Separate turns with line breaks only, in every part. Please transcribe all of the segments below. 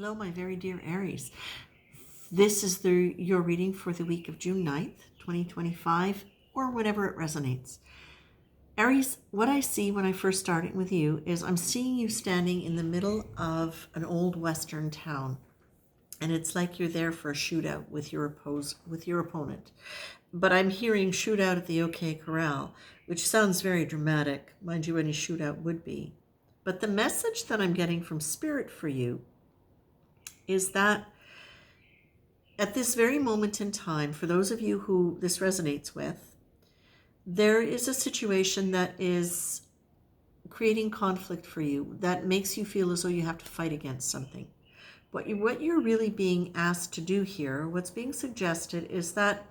Hello, my very dear Aries. This is your reading for the week of June 9th, 2025, or whenever it resonates. Aries, what I see when I first started with you is I'm seeing you standing in the middle of an old Western town. And it's like you're there for a shootout with your opponent. But I'm hearing shootout at the OK CORRAL, which sounds very dramatic. Mind you, any shootout would be. But the message that I'm getting from Spirit for you is that at this very moment in time, for those of you who this resonates with, there is a situation that is creating conflict for you that makes you feel as though you have to fight against something. What you're really being asked to do here, what's being suggested, is that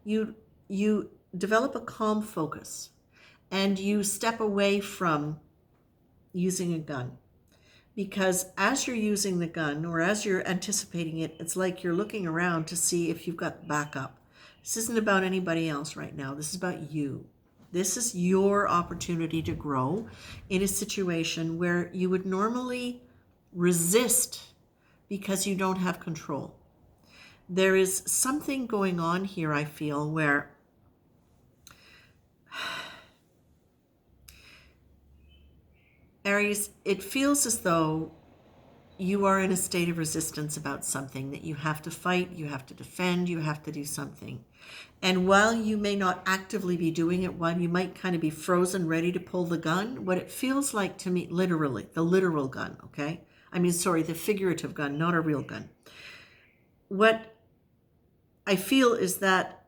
you develop a calm focus and you step away from using a gun. Because as you're using the gun or as you're anticipating it, it's like you're looking around to see if you've got backup. This isn't about anybody else right now. This is about you. This is your opportunity to grow in a situation where you would normally resist because you don't have control. There is something going on here, I feel, where Aries, it feels as though you are in a state of resistance about something that you have to fight, you have to defend, you have to do something. And while you may not actively be doing it, while you might kind of be frozen, ready to pull the gun, what it feels like to me, literally, the literal gun, okay? The figurative gun, not a real gun. What I feel is that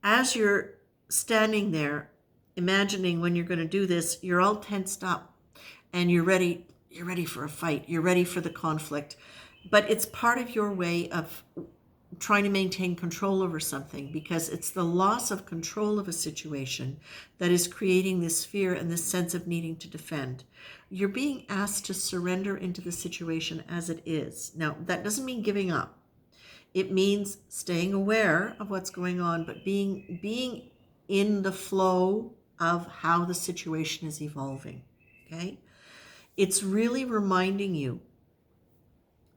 as you're standing there, imagining when you're going to do this, you're all tensed up and you're ready for a fight, you're ready for the conflict, but it's part of your way of trying to maintain control over something, because it's the loss of control of a situation that is creating this fear and this sense of needing to defend. You're being asked to surrender into the situation as it is. Now, that doesn't mean giving up. It means staying aware of what's going on, but being in the flow of how the situation is evolving, okay? It's really reminding you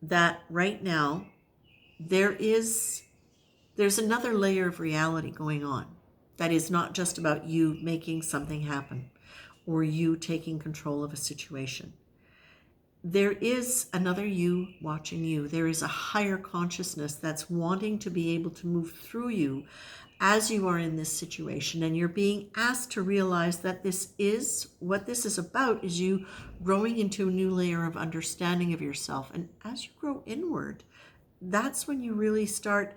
that right now there's another layer of reality going on that is not just about you making something happen or you taking control of a situation. There is another you watching you. There is a higher consciousness that's wanting to be able to move through you as you are in this situation, and you're being asked to realize that what this is about is you growing into a new layer of understanding of yourself. And as you grow inward, that's when you really start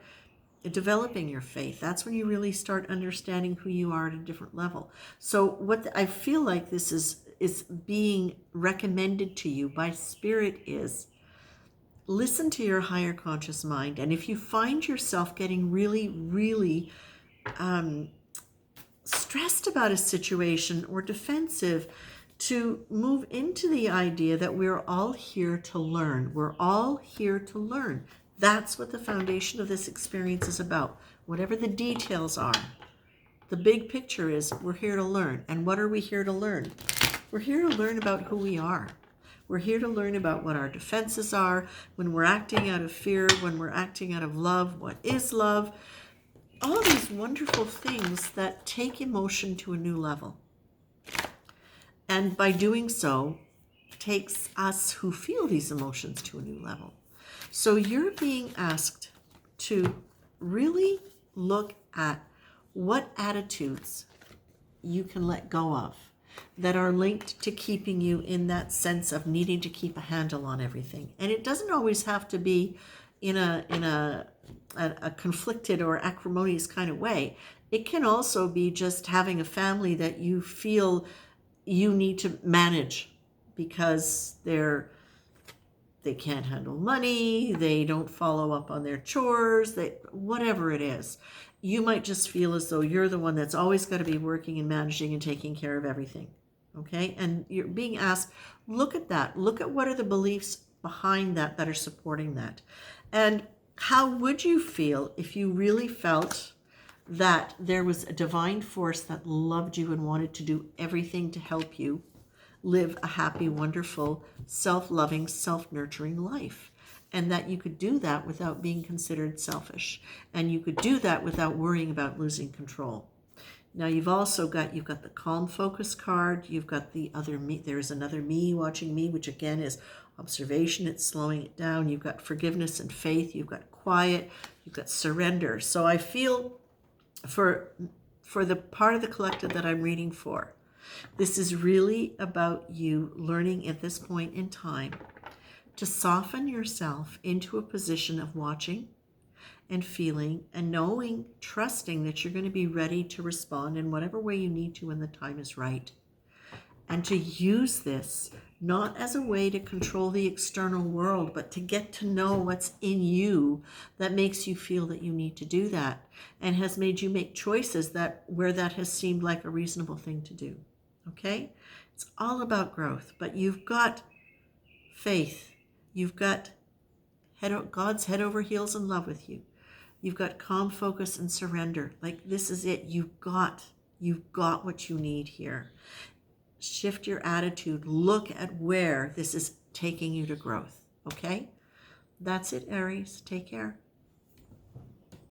developing your faith. That's when you really start understanding who you are at a different level. So I feel like this is being recommended to you by Spirit is listen to your higher conscious mind. And if you find yourself getting really, really stressed about a situation or defensive, to move into the idea that we're all here to learn. We're all here to learn. That's what the foundation of this experience is about. Whatever the details are, the big picture is we're here to learn. And what are we here to learn? We're here to learn about who we are. We're here to learn about what our defenses are, when we're acting out of fear, when we're acting out of love, what is love. All these wonderful things that take emotion to a new level. And by doing so, takes us who feel these emotions to a new level. So you're being asked to really look at what attitudes you can let go of that are linked to keeping you in that sense of needing to keep a handle on everything. And it doesn't always have to be in a conflicted or acrimonious kind of way. It can also be just having a family that you feel you need to manage because they can't handle money, they don't follow up on their chores, whatever it is. You might just feel as though you're the one that's always got to be working and managing and taking care of everything, okay? And you're being asked, look at that. Look at what are the beliefs behind that are supporting that. And how would you feel if you really felt that there was a divine force that loved you and wanted to do everything to help you live a happy, wonderful, self-loving, self-nurturing life. And that you could do that without being considered selfish. And you could do that without worrying about losing control. Now you've got the calm focus card, you've got the other me, there's another me watching me, which again is observation, it's slowing it down. You've got forgiveness and faith, you've got quiet, you've got surrender. So I feel for the part of the collective that I'm reading for, this is really about you learning at this point in time to soften yourself into a position of watching and feeling and knowing, trusting that you're going to be ready to respond in whatever way you need to when the time is right. And to use this not as a way to control the external world, but to get to know what's in you that makes you feel that you need to do that and has made you make choices that where that has seemed like a reasonable thing to do. Okay? It's all about growth, but you've got faith. You've got God's head over heels in love with you. You've got calm focus and surrender. Like, this is it. You've got what you need here. Shift your attitude. Look at where this is taking you to growth. Okay? That's it, Aries. Take care.